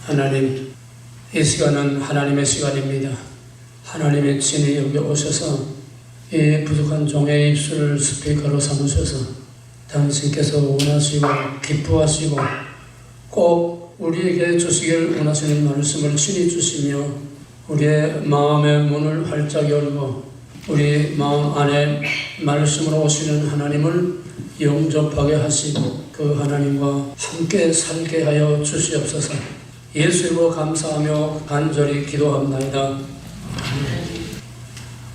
하나님, 이 시간은 하나님의 시간입니다. 하나님의 친히 여기 오셔서 이 부족한 종의 입술을 스피커로 삼으셔서 당신께서 원하시고 기뻐하시고 꼭 우리에게 주시기를 원하시는 말씀을 친히 주시며 우리의 마음의 문을 활짝 열고 우리 마음 안에 말씀으로 오시는 하나님을 영접하게 하시고 그 하나님과 함께 살게 하여 주시옵소서. 예수님으로 감사하며 간절히 기도합나이다.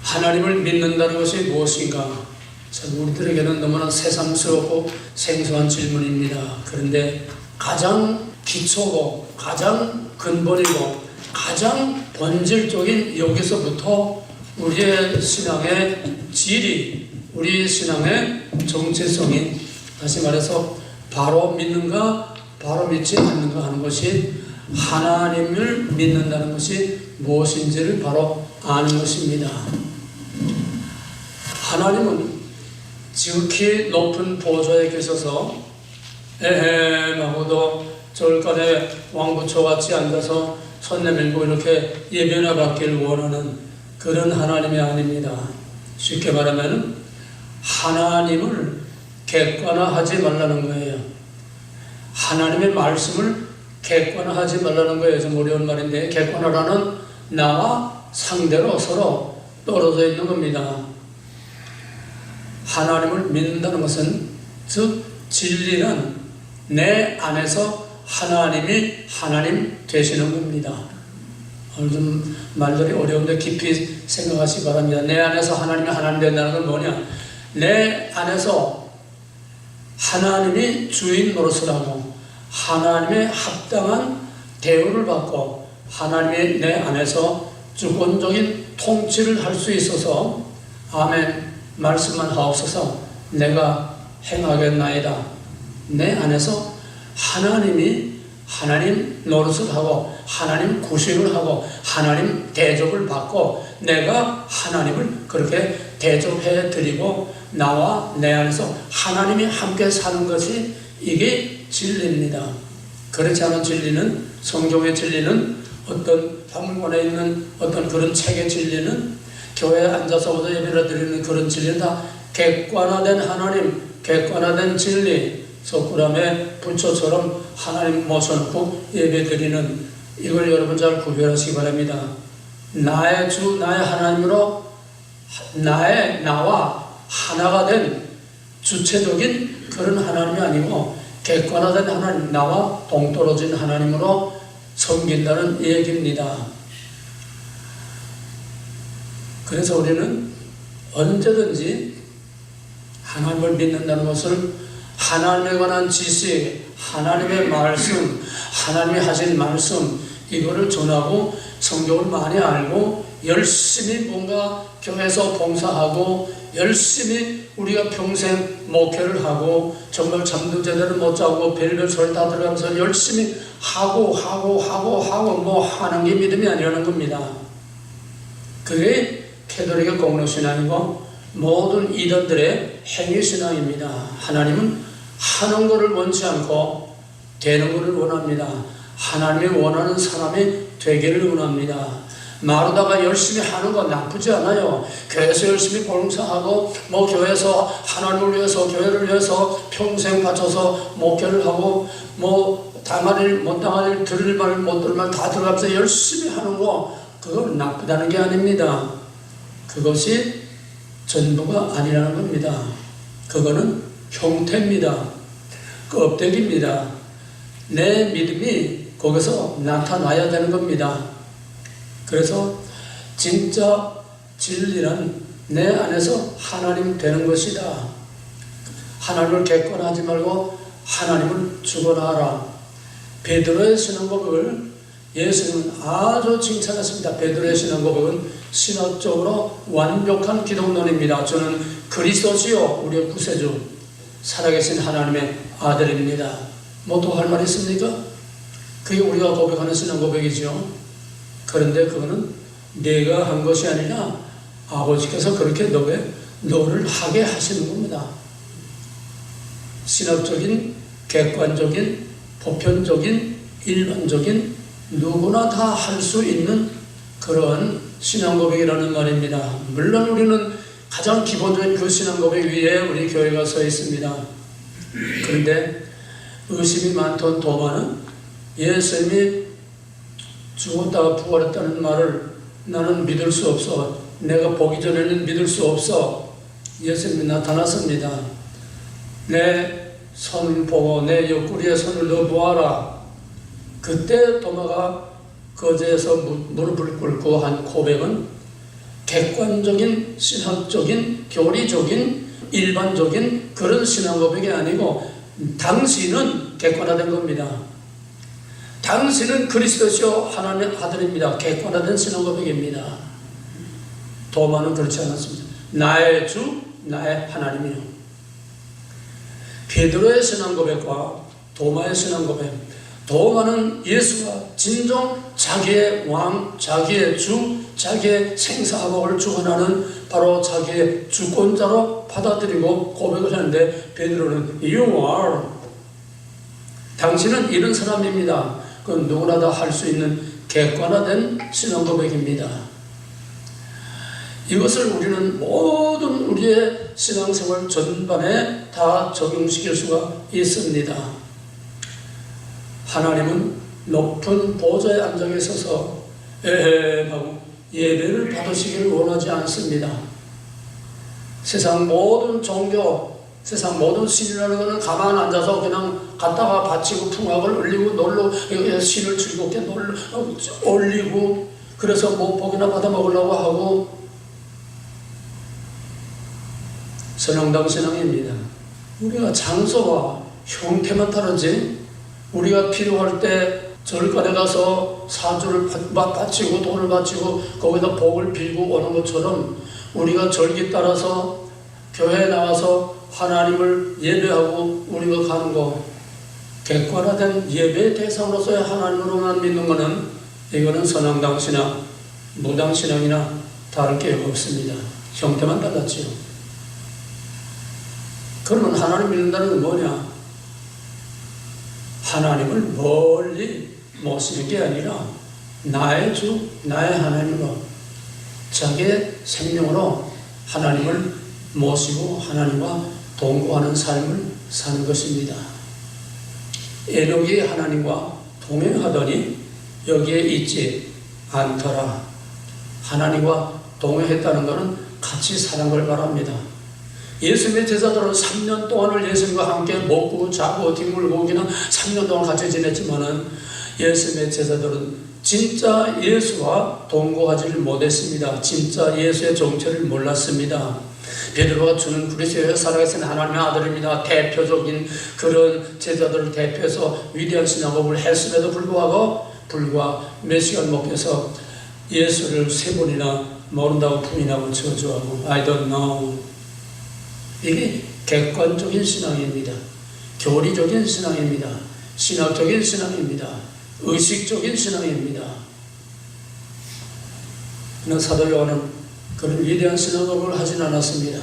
하나님을 믿는다는 것이 무엇인가? 참 우리들에게는 너무나 새삼스럽고 생소한 질문입니다. 그런데 가장 기초고 가장 근본이고 가장 본질적인 여기서부터 우리의 신앙의 질이, 우리 신앙의 정체성이, 다시 말해서 바로 믿는가 바로 믿지 않는가 하는 것이 하나님을 믿는다는 것이 무엇인지를 바로 아는 것입니다. 하나님은 지극히 높은 보좌에 계셔서 에헴하고도 절간에 왕부처같이 앉아서 손 내밀고 이렇게 예배나 받기를 원하는 그런 하나님이 아닙니다. 쉽게 말하면 하나님을 객관화하지 말라는 거예요. 하나님의 말씀을 객관화하지 말라는 거예요. 좀 어려운 말인데, 객관화라는 나와 상대로 서로 떨어져 있는 겁니다. 하나님을 믿는다는 것은, 즉 진리는 내 안에서 하나님이 하나님 되시는 겁니다. 오늘 좀 말들이 어려운데 깊이 생각하시기 바랍니다. 내 안에서 하나님이 하나님 된다는 건 뭐냐? 내 안에서 하나님이 주인 노릇을 하고 하나님의 합당한 대우를 받고 하나님이 내 안에서 주권적인 통치를 할 수 있어서 아멘 말씀만 하옵소서 내가 행하겠나이다. 내 안에서 하나님이 하나님 노릇을 하고 하나님 구실을 하고 하나님 대접을 받고 내가 하나님을 그렇게 대접해 드리고 나와 내 안에서 하나님이 함께 사는 것이 이게 진리입니다. 그렇지 않은 진리는, 성경의 진리는, 어떤 박물관에 있는 어떤 그런 책의 진리는, 교회에 앉아서부터 예배를 드리는 그런 진리는 다 객관화된 하나님, 객관화된 진리, 석굴암의 부처처럼 하나님 모셔놓고 예배드리는, 이걸 여러분 잘 구별하시기 바랍니다. 나의 주, 나의 하나님으로 나와 하나가 된 주체적인 그런 하나님이 아니고 객관화된 하나님, 나와 동떨어진 하나님으로 섬긴다는 얘기입니다. 그래서 우리는 언제든지 하나님을 믿는다는 것을 하나님에 관한 지식, 하나님의 말씀, 하나님이 하신 말씀, 이거를 전하고 성경을 많이 알고 열심히 뭔가 교회에서 봉사하고 열심히 우리가 평생 목회를 하고 정말 잠도 제대로 못 자고 별별 소리 다 들어가면서 열심히 하고 뭐 하는 게 믿음이 아니라는 겁니다. 그게 캐톨릭의 공로신앙이고 모든 이단들의 행위신앙입니다. 하나님은 하는 것을 원치 않고 되는 것을 원합니다. 하나님이 원하는 사람이 되기를 원합니다. 마르다가 열심히 하는 건 나쁘지 않아요. 교회에서 열심히 봉사하고 뭐 교회에서 하나님을 위해서 교회를 위해서 평생 바쳐서 목회를 하고 뭐 당할 일 못 당할 일 들을 말 못 들을 말 다 들어가면서 열심히 하는 거, 그건 나쁘다는 게 아닙니다. 그것이 전부가 아니라는 겁니다. 그거는 형태입니다. 껍데기입니다. 내 믿음이 거기서 나타나야 되는 겁니다. 그래서 진짜 진리는 내 안에서 하나님 되는 것이다. 하나님을 객관하지 말고 하나님을 주관하라. 베드로의 신앙고백을 예수님은 아주 칭찬했습니다. 베드로의 신앙고백은 신학적으로 완벽한 기독론입니다. 저는 그리스도시요 우리의 구세주 살아계신 하나님의 아들입니다. 뭐 또 할 말 있습니까? 그게 우리가 고백하는 신앙고백이죠. 그런데 그거는 내가 한 것이 아니라 아버지께서 그렇게 너를 하게 하시는 겁니다. 신학적인, 객관적인, 보편적인, 일반적인 누구나 다 할 수 있는 그런 신앙 고백이라는 말입니다. 물론 우리는 가장 기본적인 그 신앙 고백 위에 우리 교회가 서 있습니다. 그런데 의심이 많던 도마는 예수님이 죽었다가 부활했다는 말을 나는 믿을 수 없어. 내가 보기 전에는 믿을 수 없어. 예수님이 나타났습니다. 내 손을 보고 내 옆구리에 손을 넣어보아라. 그때 도마가 거제에서 무릎을 꿇고 한 고백은 객관적인 신학적인 교리적인 일반적인 그런 신앙 고백이 아니고 당신은 객관화된 겁니다. 당신은 그리스도시요 하나님의 아들입니다. 객관화된 신앙 고백입니다. 도마는 그렇지 않았습니다. 나의 주, 나의 하나님이요. 베드로의 신앙 고백과 도마의 신앙 고백. 도마는 예수가 진정 자기의 왕, 자기의 주, 자기의 생사복을 주관하는 바로 자기의 주권자로 받아들이고 고백을 하는데 베드로는 You are. 당신은 이런 사람입니다. 그건 누구나 다 할 수 있는 객관화된 신앙 고백입니다. 이것을 우리는 모든 우리의 신앙생활 전반에 다 적용시킬 수가 있습니다. 하나님은 높은 보좌에 앉아 계셔서 에헴하고 예배를 받으시기를 원하지 않습니다. 세상 모든 종교, 세상 모든 신이라는 것은 가만 앉아서 그냥 갔다가 바치고 풍악을 올리고 놀러 신을 즐겁게 올리고 그래서 뭐 복이나 받아 먹으려고 하고 선영당 신앙입니다. 우리가 장소와 형태만 다르지 우리가 필요할 때 절간에 가서 사주를 바치고 돈을 바치고 거기다 복을 빌고 오는 것처럼 우리가 절기 따라서 교회에 나와서 하나님을 예배하고 우리가 가는 거 객관화된 예배의 대상으로서의 하나님으로만 믿는 것은 이거는 선왕당 신앙, 무당 신앙이나 다를 게 없습니다. 형태만 달랐지요. 그러면 하나님 믿는다는 건 뭐냐? 하나님을 멀리 모시는 게 아니라 나의 주, 나의 하나님으로 자기의 생명으로 하나님을 모시고 하나님과 동거하는 삶을 사는 것입니다. 에녹이 하나님과 동행하더니 여기에 있지 않더라. 하나님과 동행했다는 것은 같이 사는 걸 말합니다. 예수님의 제자들은 3년 동안을 예수님과 함께 먹고 자고 뒹굴고 그냥 3년 동안 같이 지냈지만은 예수님의 제자들은 진짜 예수와 동거하지를 못했습니다. 진짜 예수의 정체를 몰랐습니다. 베드로가 주는 그리스도의 살아계신 하나님의 아들입니다. 대표적인 그런 제자들을 대표해서 위대한 신앙고백을 했음에도 불구하고 불과 몇 시간 먹혀서 예수를 3번이나 모른다고 부인하고 저주하고 I don't know. 이게 객관적인 신앙입니다. 교리적인 신앙입니다. 신학적인 신앙입니다. 의식적인 신앙입니다. 그러나 사도 요한은 그런 위대한 신앙을 하진 않았습니다.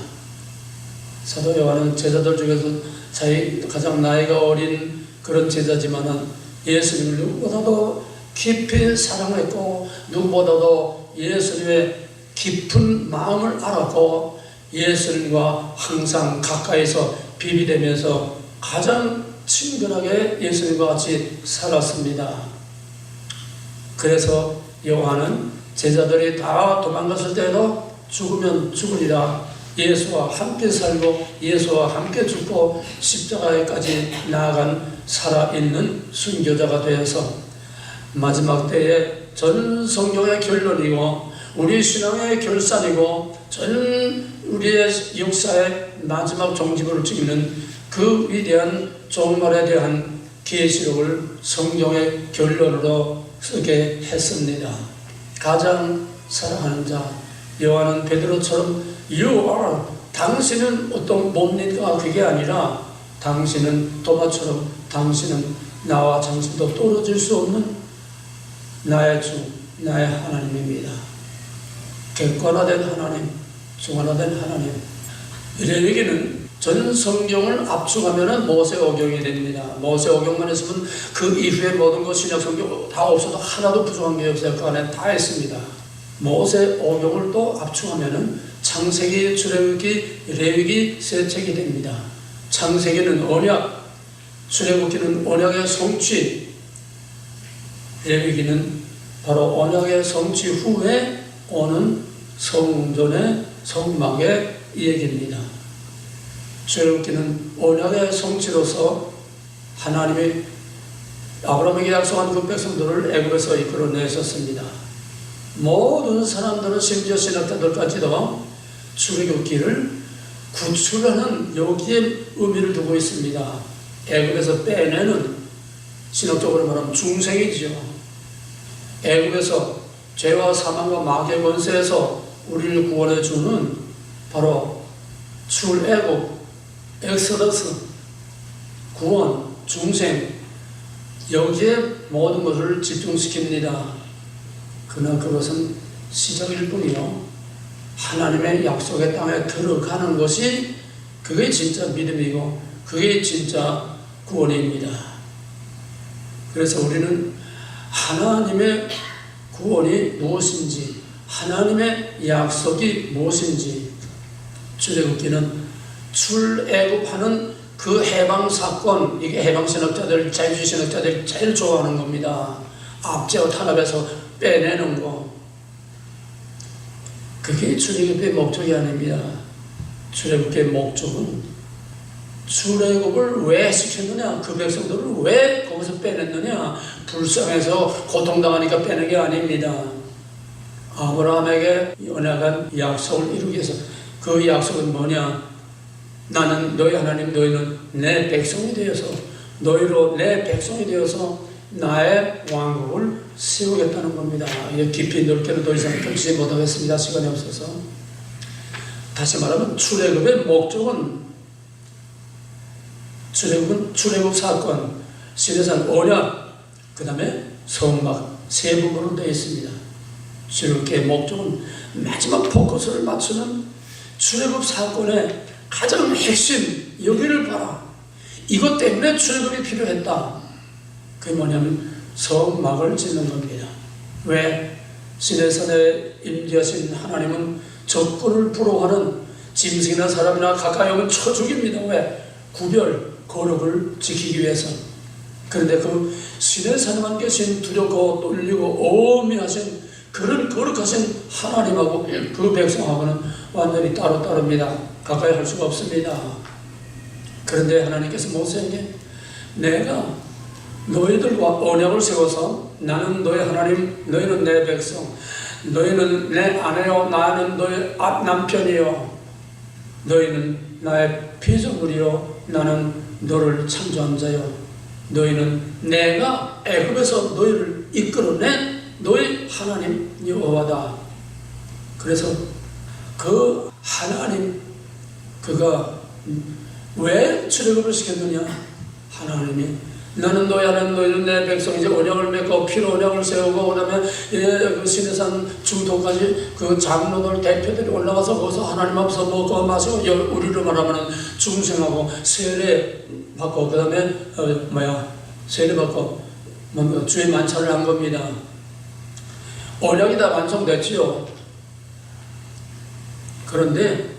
사도 요한은 제자들 중에서 자기 가장 나이가 어린 그런 제자지만은 예수님을 누구보다도 깊이 사랑했고 누구보다도 예수님의 깊은 마음을 알았고 예수님과 항상 가까이서 비비되면서 가장 친근하게 예수님과 같이 살았습니다. 그래서 요한은 제자들이 다 도망갔을 때도 죽으면 죽으리라 예수와 함께 살고 예수와 함께 죽고 십자가에까지 나아간 살아있는 순교자가 되어서 마지막 때에 전 성경의 결론이고 우리 신앙의 결산이고 전 우리의 역사의 마지막 종지부를 찍는 그 위대한 종말에 대한 계시록을 성경의 결론으로 쓰게 했습니다. 가장 사랑하는 자 요한은 베드로처럼 You are 당신은 어떤 뭡니까? 그게 아니라 당신은 도마처럼 당신은 나와 당신도 떨어질 수 없는 나의 주, 나의 하나님입니다. 객관화된 하나님, 중간화된 하나님. 우리에게는 전 성경을 압축하면 모세오경이 됩니다. 모세오경만 했으면 그 이후에 모든 것 신약 성경 다 없어도 하나도 부족한 게 없어요. 그 안에 다 있습니다. 모세오경을 또 압축하면 창세기, 출애굽기, 레위기 세 책이 됩니다. 창세기는 언약, 출애굽기는 언약의 성취, 레위기는 바로 언약의 성취 후에 오는 성전의 성막의 얘기입니다. 출애굽기는 언약의 성취로서 하나님이 아브라함에게 약속한 그 백성들을 애굽에서 이끌어내셨습니다. 모든 사람들은 심지어 신학자들까지도 출애굽기를 구출하는 여기에 의미를 두고 있습니다. 애굽에서 빼내는, 신학적으로 말하면 중생이죠. 애굽에서 죄와 사망과 마귀의 권세에서 우리를 구원해 주는 바로 출애굽, 엑소더스, 구원, 중생, 여기에 모든 것을 집중시킵니다. 그러나 그것은 시작일 뿐이요, 하나님의 약속의 땅에 들어가는 것이 그게 진짜 믿음이고 그게 진짜 구원입니다. 그래서 우리는 하나님의 구원이 무엇인지, 하나님의 약속이 무엇인지, 출애굽기는 출애굽하는 그 해방 사건, 이게 해방 신학자들, 자유주의 신학자들이 제일 좋아하는 겁니다. 압제와 탄압에서 빼내는 거, 그게 출애굽의 목적이 아닙니다. 출애굽의 목적은 출애굽을 왜 시켰느냐, 그 백성들을 왜 거기서 빼냈느냐, 불쌍해서 고통당하니까 빼는 게 아닙니다. 아브라함에게 언약한 약속을 이루기 위해서. 그 약속은 뭐냐? 나는 너희 하나님, 너희는 내 백성이 되어서, 너희로 내 백성이 되어서 나의 왕국을 세우겠다는 겁니다. 이게 깊이 넓게는 더 이상 펼치지 못하겠습니다. 시간이 없어서. 다시 말하면 출애굽의 목적은, 출애굽 사건, 시내산 언약, 그 다음에 성막 세 부분으로 되어 있습니다. 출애굽의 목적은 마지막 포커스를 맞추는 출애굽 사건의 가장 핵심, 여기를 봐라. 이것 때문에 출애굽이 필요했다. 그게 뭐냐면 성막을 짓는 겁니다. 왜? 시내산에 임재하신 하나님은 적군을 부러워하는 짐승이나 사람이나 가까이 오면 쳐 죽입니다. 왜? 구별, 거룩을 지키기 위해서. 그런데 그 시내산에만 계신 두렵고 떨리고 오미하신 그런 거룩하신 하나님하고 그 백성하고는 완전히 따로따로입니다. 가까이 할 수가 없습니다. 그런데 하나님께서 모세에게 내가 너희들과 언약을 세워서 나는 너희 하나님, 너희는 내 백성, 너희는 내 아내요, 나는 너희 남편이요, 너희는 나의 피조물이요, 나는 너를 창조한 자요, 너희는 내가 애굽에서 너희를 이끌어낸 너희 하나님 여호와다. 그래서 그 하나님, 그가 왜 출애굽을 시켰느냐? 하나님이 나는 너희 하나님, 너희는 내 백성이지, 언약을 맺고 피로 언약을 세우고, 그 다음에 그 시내산 중토까지 그 장로들 대표들이 올라가서 거기서 하나님 앞에서 먹고 마시고, 우리로 말하면 중생하고 세례 받고, 그 다음에 세례 받고 주의 만찬을 한 겁니다. 언약이 다 완성됐지요. 그런데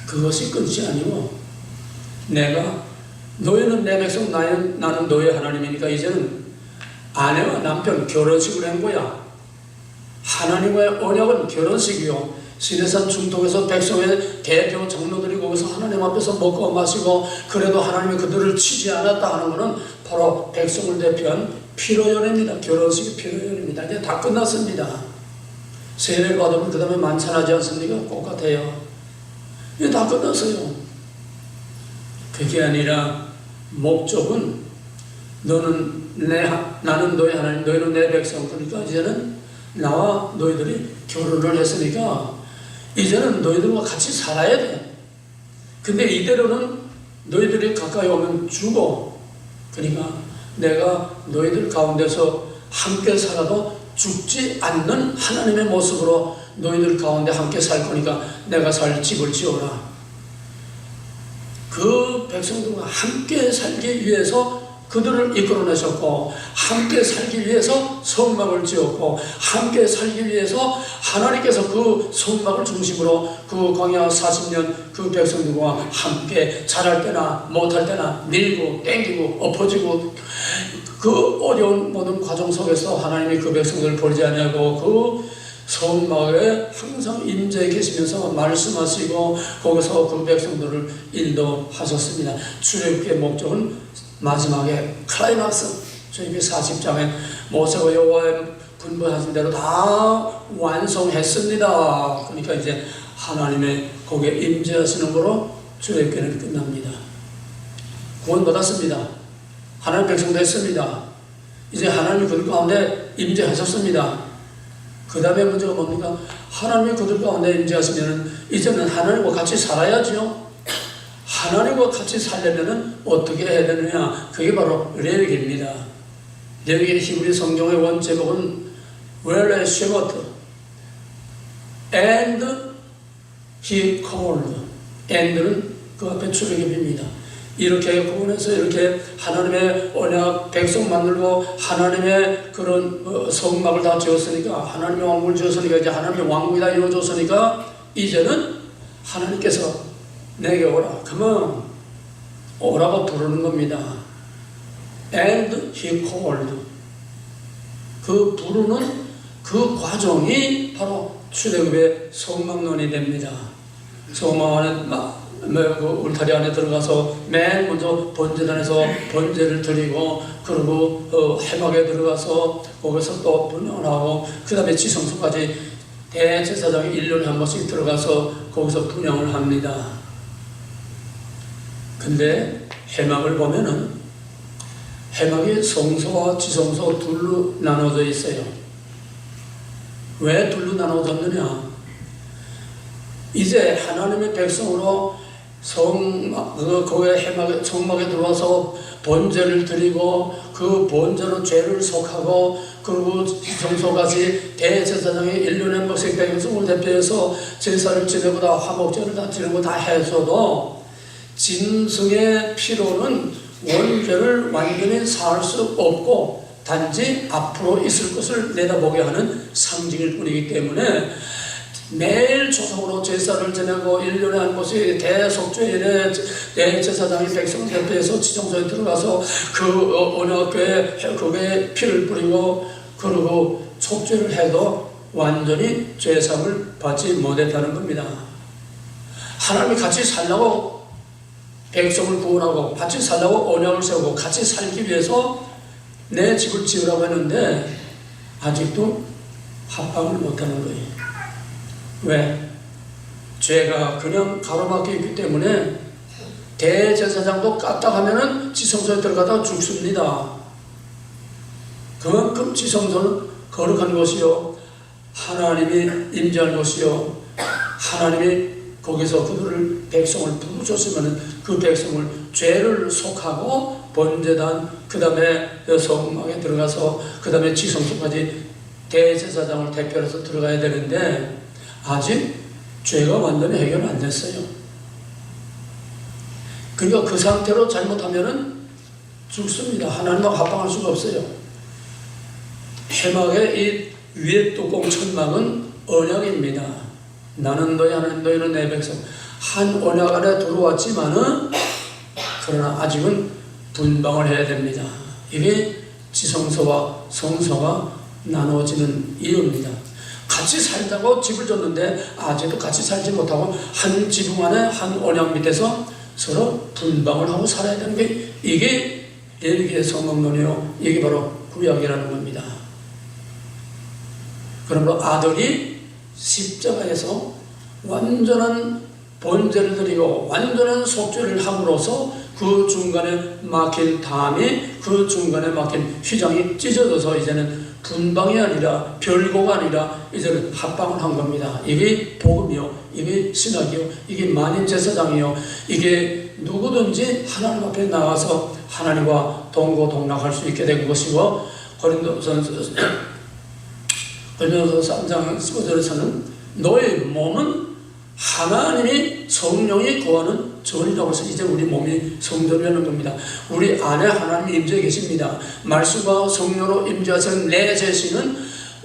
그것이 끝이 아니고, 내가 너희는 내 백성, 나는 너희 하나님이니까 이제는 아내와 남편 결혼식을 한 거야. 하나님과의 언약은 결혼식이요. 시내산 중동에서 백성의 대표 장로들이 거기서 하나님 앞에서 먹고 마시고, 그래도 하나님이 그들을 치지 않았다 하는 것은 바로 백성을 대표한 피로연회입니다. 결혼식이 피로연회입니다. 이제 다 끝났습니다. 세례를 받으면 그 다음에 만찬하지 않습니까? 똑같아요. 이제 다 끝났어요. 그게 아니라 목적은 나는 너희 하나님, 너희는 내 백성. 그러니까 이제는 나와 너희들이 결혼을 했으니까 이제는 너희들과 같이 살아야 돼. 근데 이대로는 너희들이 가까이 오면 죽어. 그러니까 내가 너희들 가운데서 함께 살아도 죽지 않는 하나님의 모습으로 너희들 가운데 함께 살 거니까 내가 살 집을 지어라. 그 백성들과 함께 살기 위해서 그들을 이끌어내셨고, 함께 살기 위해서 성막을 지었고, 함께 살기 위해서 하나님께서 그 성막을 중심으로 그 광야 40년 그 백성들과 함께 잘할 때나 못할 때나 밀고 땡기고 엎어지고 그 어려운 모든 과정 속에서 하나님이 그 백성들을 버리지 아니하고 그 성막에 항상 임재해 계시면서 말씀하시고 거기서 그 백성들을 인도하셨습니다. 출애굽의 목적은 마지막에 클라이막스, 출애굽기 40장에 모세가 여호와의 분부하신 대로 다 완성했습니다. 그러니까 이제 하나님의 거기에 임재하시는 거로 출애굽기는 끝납니다. 구원받았습니다. 하나님 백성 됐습니다. 이제 하나님이 그들 가운데 임재하셨습니다. 그 다음에 문제가 뭡니까? 하나님이 그들 가운데 임재하시면 이제는 하나님과 같이 살아야죠. 하나님과 같이 살려면 어떻게 해야 되느냐? 그게 바로 레위기입니다. 레위기 히브리 성경의 원제목은 Well as shepherd and he called. and는 그 앞에 출애굽입니다. 이렇게 구원해서 이렇게 하나님의 언약 백성 만들고 하나님의 그런 성막을 다 지었으니까, 하나님의 왕국을 지었으니까, 이제 하나님의 왕국이 다 이루어졌으니까 이제는 하나님께서 내게 오라, 그러면 오라고 부르는 겁니다. And he called. 그 부르는 그 과정이 바로 출애굽의 성막론이 됩니다. 성막 안에 그 울타리 안에 들어가서 맨 먼저 번제단에서 번제를 드리고, 그리고 회막에 들어가서 거기서 또 분향을 하고, 그 다음에 지성소까지 대제사장이 1년에 한 번씩 들어가서 거기서 분향을 합니다. 근데 회막을 보면은 회막이 성소와 지성소 둘로 나눠져 있어요. 왜 둘로 나눠졌느냐? 이제 하나님의 백성으로 거기에 성막에 들어와서 번제를 드리고 그 번제로 죄를 속하고, 그리고 성소까지 대제사장이 1년에 한 번씩 백성을 대표해서 제사를 지내고 다 화목제를 다 지내고 다 해서도 짐승의 피로는 원죄를 완전히 살 수 없고 단지 앞으로 있을 것을 내다보게 하는 상징일 뿐이기 때문에 매일 조성으로 제사를 지내고 1년에 한 번씩 대속죄일에 대제사장이 백성을 대표해서 지성소에 들어가서 그 언약궤에 그게 피를 뿌리고, 그리고 속죄를 해도 완전히 죄상을 받지 못했다는 겁니다. 하나님이 같이 살라고 백성을 구원하고 같이 살라고 언약을 세우고 같이 살기 위해서 내 집을 지으라고 했는데 아직도 합방을 못하는 거예요. 왜? 죄가 그냥 가로막혀 있기 때문에 대제사장도 까딱하면은 지성소에 들어가다 죽습니다. 그만큼 지성소는 거룩한 곳이요, 하나님이 임재할 곳이요, 하나님이 거기서 그들을 백성을 부르셨으면 그 백성을 죄를 속하고 번제단, 그 다음에 성막에 들어가서 그 다음에 지성소까지 대제사장을 대표해서 들어가야 되는데 아직 죄가 완전히 해결 안 됐어요. 그러니까 그 상태로 잘못하면은 죽습니다. 하나님과 합방할 수가 없어요. 회막의 이 위에 뚜껑 천막은 언약입니다. 나는 너희, 하나님 너희는 내 백성. 한 언약 안에 들어왔지만은 그러나 아직은 분방을 해야 됩니다. 이게 지성소와 성소가 나누어지는 이유입니다. 같이 살자고 집을 줬는데 아직도 같이 살지 못하고 한 지붕 안에 한 언약 밑에서 서로 분방을 하고 살아야 되는 게 이게 레위기의 성막론이요, 이게 바로 구약이라는 겁니다. 그러므로 아들이 십자가에서 완전한 번제를 드리고 완전한 속죄를 함으로써 그 중간에 막힌 담이, 그 중간에 막힌 휘장이 찢어져서 이제는 분방이 아니라 별거가 아니라 이제는 합방을 한 겁니다. 이게 복음이요, 이게 신학이요, 이게 만인제사장이요, 이게 누구든지 하나님 앞에 나가서 하나님과 동고동락할 수 있게 된 것이고, 고린도서 3장 15절에서는 너의 몸은 하나님이 성령이 거하는 전이라고 해서 이제 우리 몸이 성전이라는 겁니다. 우리 안에 하나님이 임재 계십니다. 말씀과 성령으로 임재하신 내 자신은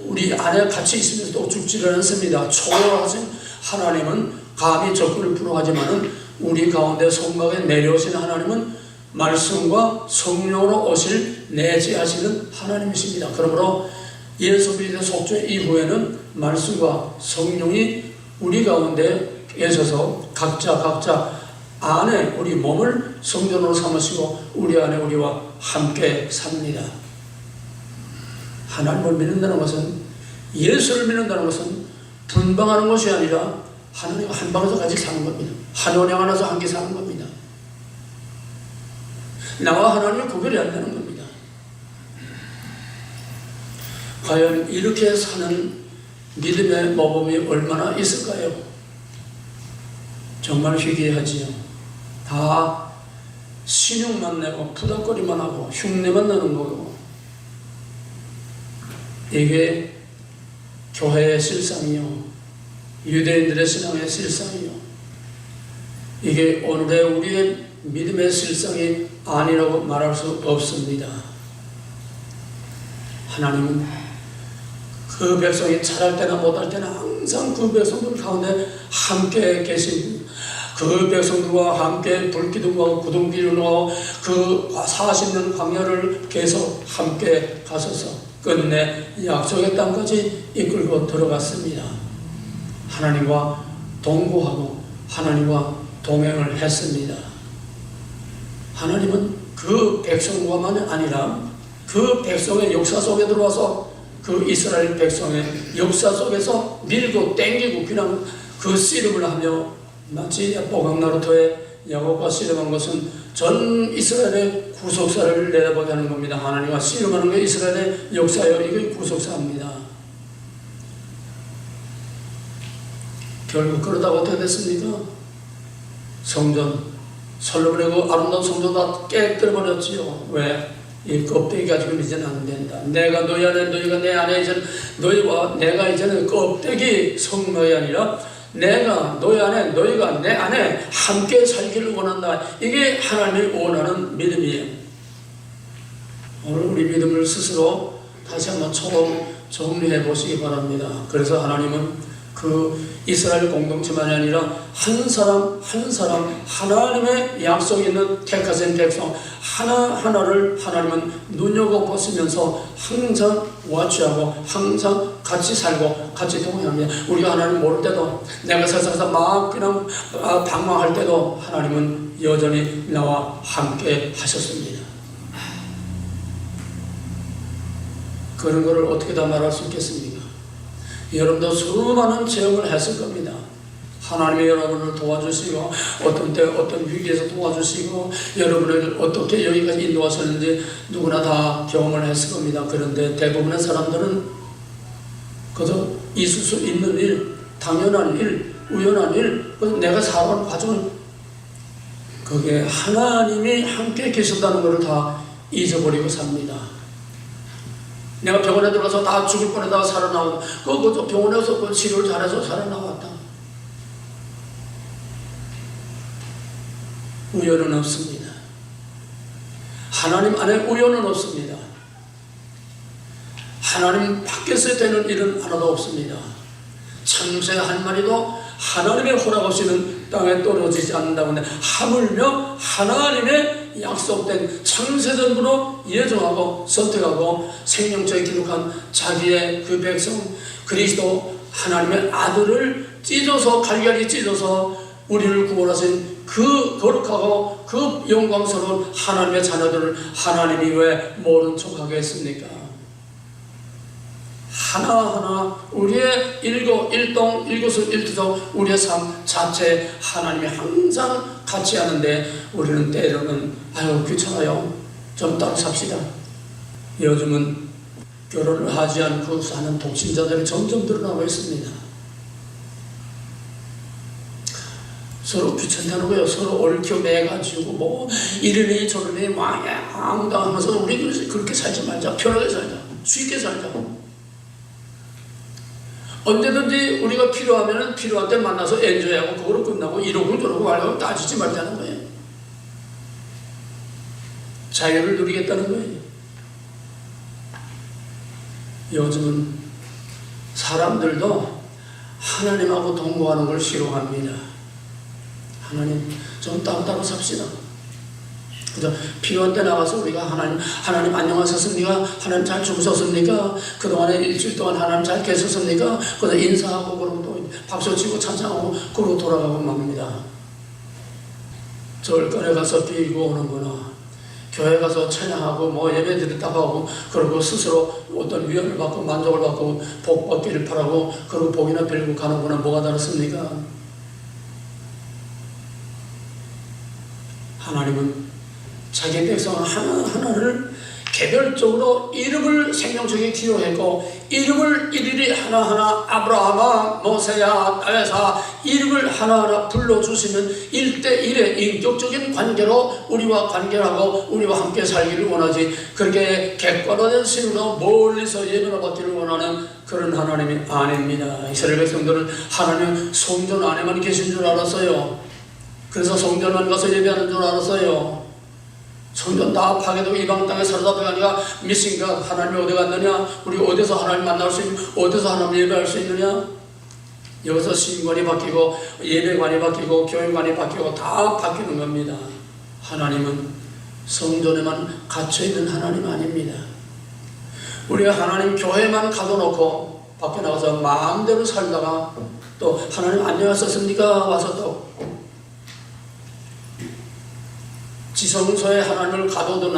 우리 안에 같이 있으면서도 죽지를 않습니다. 초월하신 하나님은 감히 적군을 불허하지만은 우리 가운데 성막에 내려오신 하나님은 말씀과 성령으로 오실 내재하시는 하나님이십니다. 그러므로 예수 그리스도의 속죄 이후에는 말씀과 성령이 우리 가운데 계셔서 각자 안에 우리 몸을 성전으로 삼으시고 우리 안에 우리와 함께 삽니다. 하나님을 믿는다는 것은, 예수를 믿는다는 것은 분방하는 것이 아니라 하나님과 한 방에서 같이 사는 겁니다. 한 원에 안에서 함께 사는 겁니다. 나와 하나님의 구별이 안 되는 겁니다. 과연 이렇게 사는 믿음의 모범이 얼마나 있을까요? 정말 희귀하지요. 다 신용만 내고 푸덕거리만 하고 흉내만 나는 거고, 이게 교회의 실상이요, 유대인들의 신앙의 실상이요, 이게 오늘의 우리의 믿음의 실상이 아니라고 말할 수 없습니다. 하나님은 그 백성이 잘할 때나 못할 때나 항상 그 백성들 가운데 함께 계신, 그 백성들과 함께 불기둥과 구둥기둥과 그 40년 광야를 계속 함께 가셔서 끝내 약속의 땅까지 이끌고 들어갔습니다. 하나님과 동거하고 하나님과 동행을 했습니다. 하나님은 그 백성과만 아니라 그 백성의 역사 속에 들어와서 그 이스라엘 백성의 역사 속에서 밀고 땡기고 그냥 그 씨름을 하며, 마치 보강나루토의 야곱과 씨름한 것은 전 이스라엘의 구속사를 내다보게 하는 겁니다. 하나님과 씨름하는 게 이스라엘의 역사예요. 이게 구속사입니다. 결국 그러다가 어떻게 됐습니까? 성전, 솔로몬의 그 아름다운 성전 다 깨뜨려버렸지요. 왜? 이 껍데기 가지고는 이제는 안 된다. 내가 너희 안에, 너희가 내 안에, 이제는 너희와 내가 이제는 껍데기 성막이 아니라 내가 너희 안에, 너희가 내 안에 함께 살기를 원한다. 이게 하나님이 원하는 믿음이에요. 오늘 우리 믿음을 스스로 다시 한번 처음 정리해 보시기 바랍니다. 그래서 하나님은 그 이스라엘 공동체만이 아니라 한 사람 한 사람 하나님의 약속이 있는 택하신 백성 하나하나를 하나님은 눈여겨보시면서 항상 와치하고 항상 같이 살고 같이 동행합니다. 우리가 하나님 모를 때도, 내가 세상에서 막 그냥 방황할 때도 하나님은 여전히 나와 함께 하셨습니다. 그런 것을 어떻게 다 말할 수 있겠습니까? 여러분도 수많은 체험을 했을 겁니다. 하나님이 여러분을 도와주시고, 어떤 때 어떤 위기에서 도와주시고, 여러분을 어떻게 여기까지 인도하셨는지 누구나 다 경험을 했을 겁니다. 그런데 대부분의 사람들은 그저 있을 수 있는 일, 당연한 일, 우연한 일, 내가 살아온 과정을, 그게 하나님이 함께 계신다는 것을 다 잊어버리고 삽니다. 내가 병원에 들어가서 다 죽을 뻔하다가 살아나오고, 그 병원에서 그 치료를 잘해서 살아나왔다. 우연은 없습니다. 하나님 안에 우연은 없습니다. 하나님 밖에서 되는 일은 하나도 없습니다. 참새 한 마리도 하나님의 허락 없이는 땅에 떨어지지 않는다고 하는데, 하물며 하나님의 약속된 창세전부로 예정하고 선택하고 생명처에 기록한 자기의 그 백성 그리스도 하나님의 아들을 찢어서, 갈갈이 찢어서 우리를 구원하신 그 거룩하고 그 영광스러운 하나님의 자녀들을 하나님이 왜 모른 척하게 했습니까? 하나하나 우리의 일동, 일거수, 일투족, 우리의 삶 자체 하나님이 항상 같이 하는데, 우리는 때로는 아유 귀찮아요, 좀 따로 삽시다. 요즘은 결혼을 하지 않고 사는 독신자들이 점점 늘어나고 있습니다. 서로 귀찮다는 거예요. 서로 얽혀 매가지고 뭐 이러니 저러니 망당하면서 우리 그렇게 살지 말자. 편하게 살자. 쉽게 살자. 언제든지 우리가 필요하면 필요한 때 만나서 엔조이하고 그거로 끝나고 이러고 저러고 하려고 따지지 말자는 거예요. 자유를 누리겠다는 거예요. 요즘은 사람들도 하나님하고 동거하는 걸 싫어합니다. 하나님 좀 따로따로 삽시다. 그래서 필요한 때 나가서 우리가 하나님 안녕하셨습니까? 하나님 잘 주무셨습니까? 그동안에 일주일 동안 하나님 잘 계셨습니까? 그래서 인사하고 그러고 또 박수 치고 찬양하고 그러고 돌아가고 맙니다. 절간에 가서 빌고 오는구나. 교회 가서 찬양하고 뭐 예배 드렸다고 하고 그리고 스스로 어떤 위안을 받고 만족을 받고 복 받기를 바라고 그리고 복이나 빌고 가는구나. 뭐가 다르습니까? 하나님은 자기 백성 하나하나를 개별적으로 이름을 생명적인 기록했고 이름을 일일이 하나하나 아브라함아 모세야 다윗아 이름을 하나하나 불러주시는 1대1의 인격적인 관계로 우리와 관계하고 우리와 함께 살기를 원하지 그렇게 객관화된 신으로 멀리서 예배를 받기를 원하는 그런 하나님이 아닙니다. 이스라엘 백성들은 하나님 성전 안에만 계신 줄 알았어요. 그래서 성전만 가서 예배하는 줄 알았어요. 성전 다 파괴되고 이방 땅에 사로잡혀가니까 미신가 하나님이 어디 갔느냐? 우리 어디서 하나님 만날 수 있는 어디서 하나님 예배할 수 있느냐? 여기서 신관이 바뀌고 예배관이 바뀌고 교회관이 바뀌고 다 바뀌는 겁니다. 하나님은 성전에만 갇혀있는 하나님 아닙니다. 우리가 하나님 교회만 가둬놓고 밖에 나가서 마음대로 살다가 또 하나님 안녕하셨습니까? 와서 또 지성소에 하나님을 가둬둔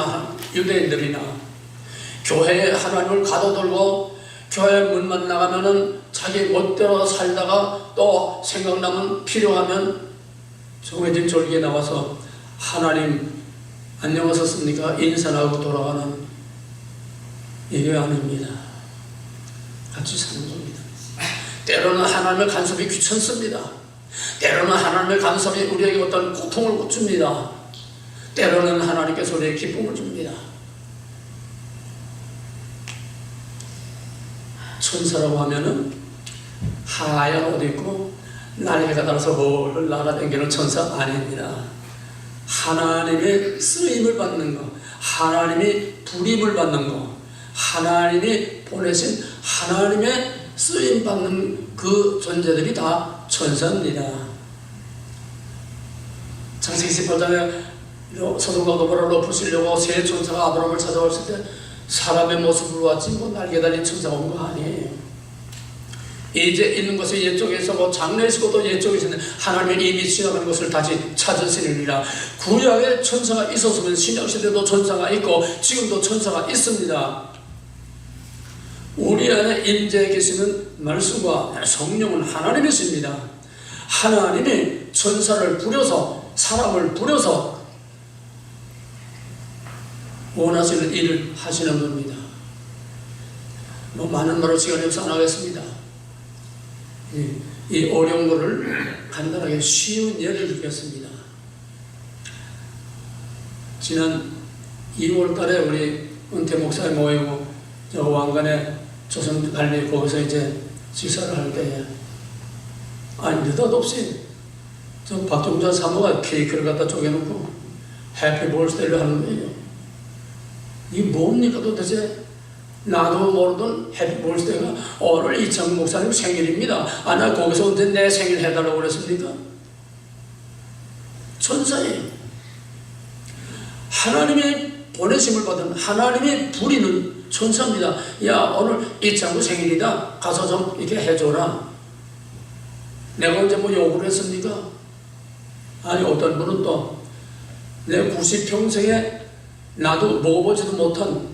유대인들이나 교회에 하나님을 가둬들고 교회 문만 나가면은 자기 멋대로 살다가 또 생각나면 필요하면 정해진 절기에 나와서 하나님 안녕하셨습니까? 인사하고 돌아가는 이게 아닙니다. 같이 사는 겁니다. 때로는 하나님의 간섭이 귀찮습니다. 때로는 하나님의 간섭이 우리에게 어떤 고통을 줍니다. 때로는 하나님께서 우리에게 기쁨을 줍니다. 천사라고 하면은 하얀 옷 입고 날개가 달아서 뭘 날아다니는 천사 아닙니다. 하나님의 쓰임을 받는 거, 하나님이 불임을 받는 거, 하나님이 보내신 하나님의 쓰임 받는 그 존재들이 다 천사입니다. 창세기 18장에 소돔과 고모라를 엎으시려고 세 천사가 아브라함을 찾아왔을 때 사람의 모습으로 왔지 뭐 날개 달린 천사가 온 거 아니에요. 이제 있는 것을 옛적에 있었고 장래에 있었고 옛적에 있었는데 하나님이 이미 지나가는 것을 다시 찾으시느니라. 구약에 천사가 있었으면 신약시대도 천사가 있고 지금도 천사가 있습니다. 우리 안에 임재해 계시는 말씀과 성령은 하나님이십니다. 하나님이 천사를 부려서 사람을 부려서 원하시는 일을 하시는 겁니다. 뭐 많은 말을 시간이 없어 안 하겠습니다. 이 어려운 거를 간단하게 쉬운 예를 들겠습니다. 지난 2월 달에 우리 은퇴 목사에 모이고 저 왕관에 조선관리 거기서 이제 지사를 할 때에 아니 느닷없이 저 박종자 사모가 케이크를 갖다 쪼개놓고 해피 볼스데이를 하는 거예요. 이게 뭡니까 도대체? 나도 모르던 해피 볼스데이가 오늘 이창훈 목사님 생일입니다. 아, 나 거기서 언제 내 생일 해달라고 그랬습니까? 천사예요. 하나님의 보내심을 받은 하나님이 부리는 천사입니다. 야, 오늘 이창훈 생일이다. 가서 좀 이렇게 해줘라. 내가 언제 뭐 요구를 했습니까? 아니, 어떤 분은 또 내 90평생에 나도 먹어보지도 못한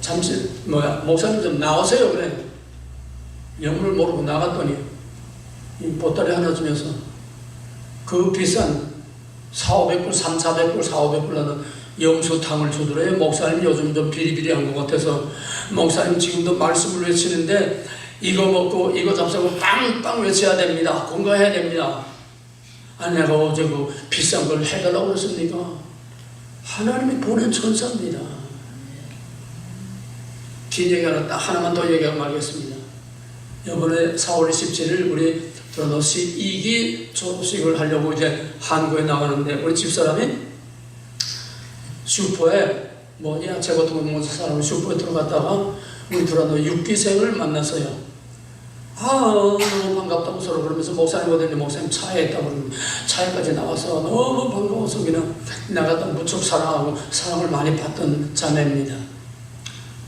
잠시 목사님 좀 나오세요 그래. 영문을 모르고 나갔더니 이 보따리 하나 주면서 그 비싼 4,500불, 3,400불, 4,500불 하는 염소탕을 주더래요. 목사님 요즘 좀 비리비리한 것 같아서 목사님 지금도 말씀을 외치는데 이거 먹고 이거 잡수고 빵빵 외쳐야 됩니다. 건강해야 됩니다. 아니 내가 어제 그 비싼 걸 해달라고 그랬습니까? 하나님이 보낸 천사입니다. 긴 얘기 하나만 더 얘기하고 말겠습니다. 이번에 4월 27일 우리 드러너시 2기 졸업식을 하려고 이제 한국에 나가는데, 우리 집사람이 슈퍼에 뭐 야채 같은 거 먹는 사람을 슈퍼에 들어갔다가 우리 드러너 6기생을 만났어요. 너무 반갑다고 서로 그러면서 목사님 어디니, 목사님 차에 있다고 그러면 차에까지 나와서 너무 반가워서 그냥 나갔다 무척 사랑하고 사랑을 많이 받던 자매입니다.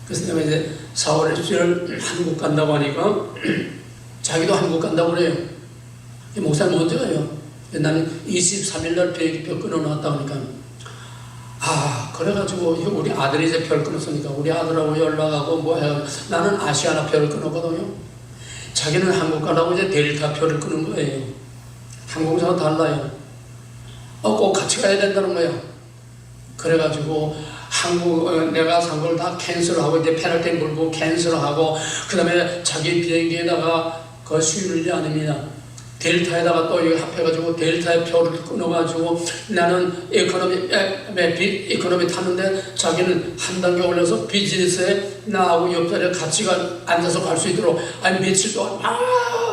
그래서 내가 이제 4월 27일 한국 간다고 하니까 자기도 한국 간다고 그래요. 목사님 언제 가요? 나는 23일날 비행기표 끊어놨다 그러니까, 그래가지고 우리 아들이 이제 별 끊었으니까 우리 아들하고 연락하고 뭐 해야, 나는 아시아나 표를 끊었거든요. 자기는 한국 가려고 이제 델타 표를 끊은 거예요. 항공사가 달라요. 꼭 같이 가야 된다는 거야. 그래가지고 내가 산 걸 다 캔슬하고 이제 페널티 물고 캔슬하고, 그 다음에 자기 비행기에다가 그 수유를 아닙니다. 델타에다가 또 이거 합해가지고 델타의 표를 끊어가지고, 나는 이코노미 탔는데 자기는 한 단계 올려서 비즈니스에 나하고 옆자리에 같이 앉아서 갈 수 있도록 며칠 동안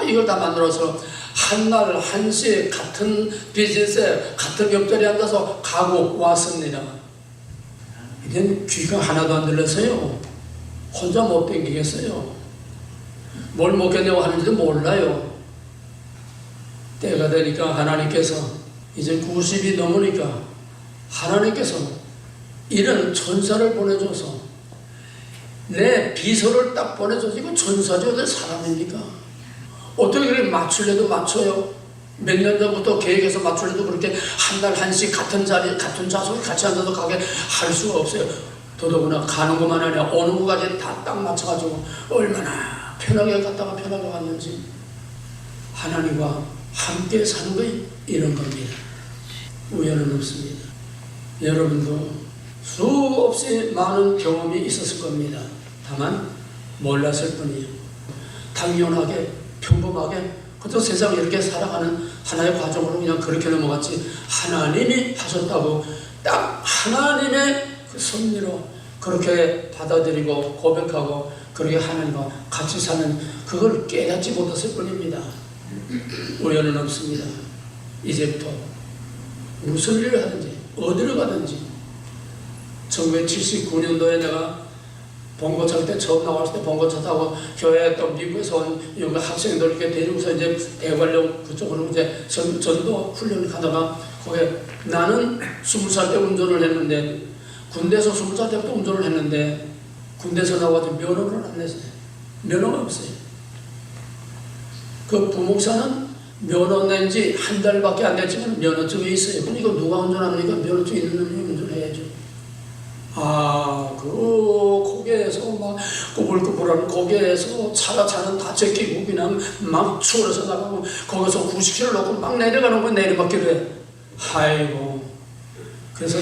이걸 다 만들어서 한날 한시에 같은 비즈니스에 같은 옆자리에 앉아서 가고 왔습니다. 이젠 귀가 하나도 안 들려서요, 혼자 못 댕기겠어요. 뭘 먹겠냐고 하는지도 몰라요. 때가 되니까 하나님께서 이제 90이 넘으니까 하나님께서 이런 천사를 보내줘서 내 비서를 딱 보내줘서, 이거 천사죠, 어디 사람입니까? 어떻게 그렇게 맞추려도 맞춰요? 몇 년 전부터 계획해서 맞추려도 그렇게 한 달 한씩 같은 자리 같은 좌석에 같이 앉아서 가게 할 수가 없어요. 더더구나 가는 것만 아니라 오는 것까지 다 딱 맞춰가지고 얼마나 편하게 갔다가 편하게 왔는지. 하나님과 함께 사는 거 이런 겁니다. 우연은 없습니다. 여러분도 수없이 많은 경험이 있었을 겁니다. 다만 몰랐을 뿐이에요. 당연하게 평범하게 그저 세상을 이렇게 살아가는 하나의 과정으로 그냥 그렇게 넘어갔지, 하나님이 하셨다고 딱 하나님의 그 섭리로 그렇게 받아들이고 고백하고 그렇게 하나님과 같이 사는 그걸 깨닫지 못했을 뿐입니다. 우연은 없습니다. 이제부터 무슨 일을 하든지 어디를 가든지. 1979년도에 내가 봉고차 때 처음 나왔을 때 봉고차 타고 교회 또 미국에서 온 여기 학생들 이렇게 데리고서 이제 대관령 그쪽으로 이제 전도 훈련을 가다가, 거기에 나는 20살 때 운전을 했는데, 군대에서 20살 때부터 운전을 했는데 군대에서 나와서 면허를 안 냈어요. 면허가 없어요. 그 부목사는 면허 낸 지 한 달밖에 안 됐지만 면허증이 있어요. 그러니까 누가 운전하니까 면허증 있는 놈이 운전해야죠. 거기에서 막 꾸불꾸불하는 거기에서 차는 다 제끼고 그냥 막 추월해서 나가고, 거기서 90km 놓고 막 내려가는 거 내리막길로 해. 아이고. 그래서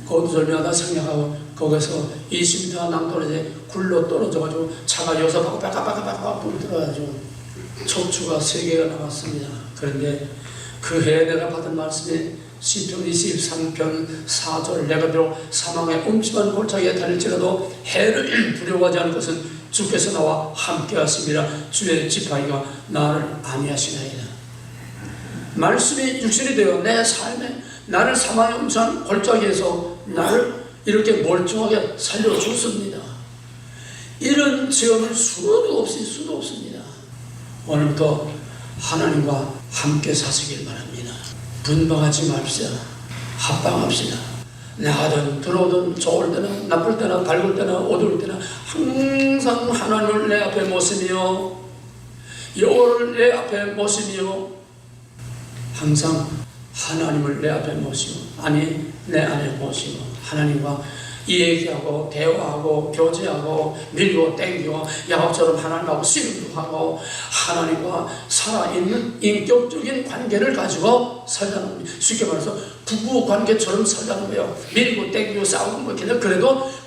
거두절미하다 생략하고 거기서 20m 남떨어져 굴러 떨어져가지고 차가 여기서 하고 빠까빠까빠까 불 들어가지고 척추가 3개가 나왔습니다. 그런데 그 해에 내가 받은 말씀이 시편 23편 4절, 내가 비록 사망의 음침한 골짜기에 달릴지라도 해를 두려워하지 않을 것은 주께서 나와 함께 하심이라. 주의 지팡이가 나를 안위하시나이다. 말씀이 육신이 되어 내 삶에 나를 사망의 음침한 골짜기에서 나를 이렇게 멀쩡하게 살려줬습니다. 이런 체험을 수도 없습니다. 오늘부터 하나님과 함께 사시길 바랍니다. 분방하지 맙시다. 합방합시다. 나가든 들어오든 좋을 때나 나쁠 때나 밝을 때나 어두울 때나 항상 하나님을 내 앞에 모시며 여호와를 내 앞에 모시며 항상 하나님을 내 앞에 모시고 내 안에 모시고 하나님과 얘기하고 대화하고 교제하고 밀고 땡기고 야곱처럼 하나님하고 씨름도 하고 하나님과 살아있는 인격적인 관계를 가지고 살자는 겁니다. 쉽게 말해서 부부 관계처럼 살자는 거예요. 밀고 땡기고 싸우고 뭐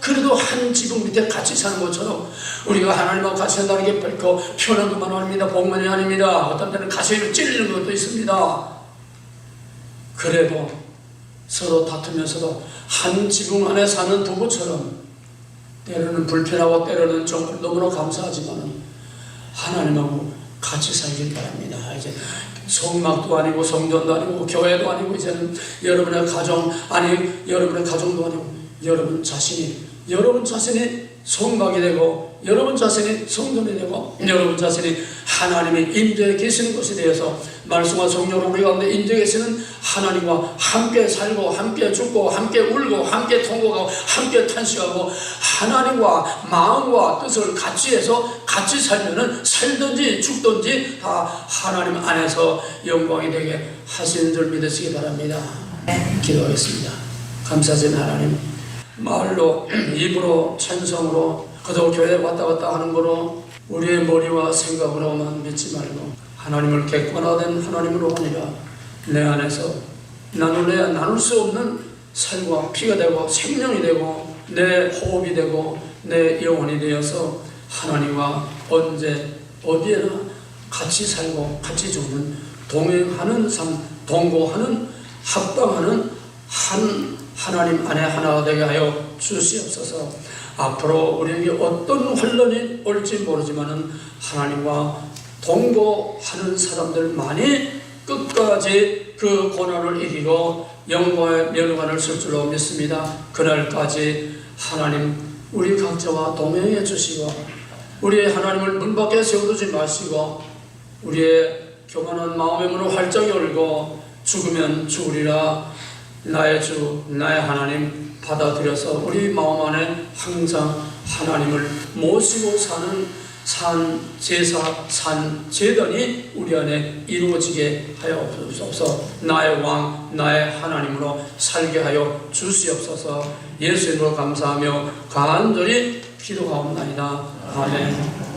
그래도 한 지붕 밑에 같이 사는 것처럼 우리가 하나님하고 같이 산다는 게 결코 편한 것만 아닙니다. 복만이 아닙니다. 어떤 때는 가슴이 찔리는 것도 있습니다. 그래도 서로 다투면서도 한 지붕 안에 사는 부부처럼 때로는 불편하고 때로는 좀 너무나 감사하지만 하나님하고 같이 살길 바랍니다. 이제 성막도 아니고 성전도 아니고 교회도 아니고 이제는 여러분의 가정 아니 여러분의 가정도 아니고 여러분 자신이 성막이 되고 여러분 자신이 성전이 되고 여러분 자신이 하나님의 임재에 계시는 것이 되어서 말씀과 성령으로 우리 가운데 임재에 계시는 하나님과 함께 살고 함께 죽고 함께 울고 함께 통곡하고 함께 탄식하고 하나님과 마음과 뜻을 같이 해서 같이 살면은 살든지 죽든지 다 하나님 안에서 영광이 되게 하시는 줄 믿으시기 바랍니다. 기도하겠습니다. 감사하신 하나님, 말로 입으로 찬성으로 그저 교회에 왔다 갔다 하는 거로 우리의 머리와 생각으로만 믿지 말고 하나님을 객관화된 하나님으로 아니라 내 안에서 나눌래야 나눌 수 없는 살과 피가 되고 생명이 되고 내 호흡이 되고 내 영혼이 되어서 하나님과 언제 어디에나 같이 살고 같이 죽는 동행하는 삶, 동거하는 합방하는 한 하나님 안에 하나가 되게 하여 주시옵소서. 앞으로 우리에게 어떤 환란이 올지 모르지만은 하나님과 동거하는 사람들만이 끝까지 그 고난을 이기고 영광의 면류관을 쓸 줄로 믿습니다. 그날까지 하나님 우리 각자와 동행해 주시고 우리의 하나님을 문 밖에 세워두지 마시고 우리의 교만한 마음의 문을 활짝 열고 죽으면 죽으리라 나의 주 나의 하나님 받아들여서 우리 마음 안에 항상 하나님을 모시고 사는 산 제사 산 제단이 우리 안에 이루어지게 하여 주옵소서. 나의 왕 나의 하나님으로 살게 하여 주시옵소서. 예수 이름으로 감사하며 간절히 기도하옵나이다. 아멘.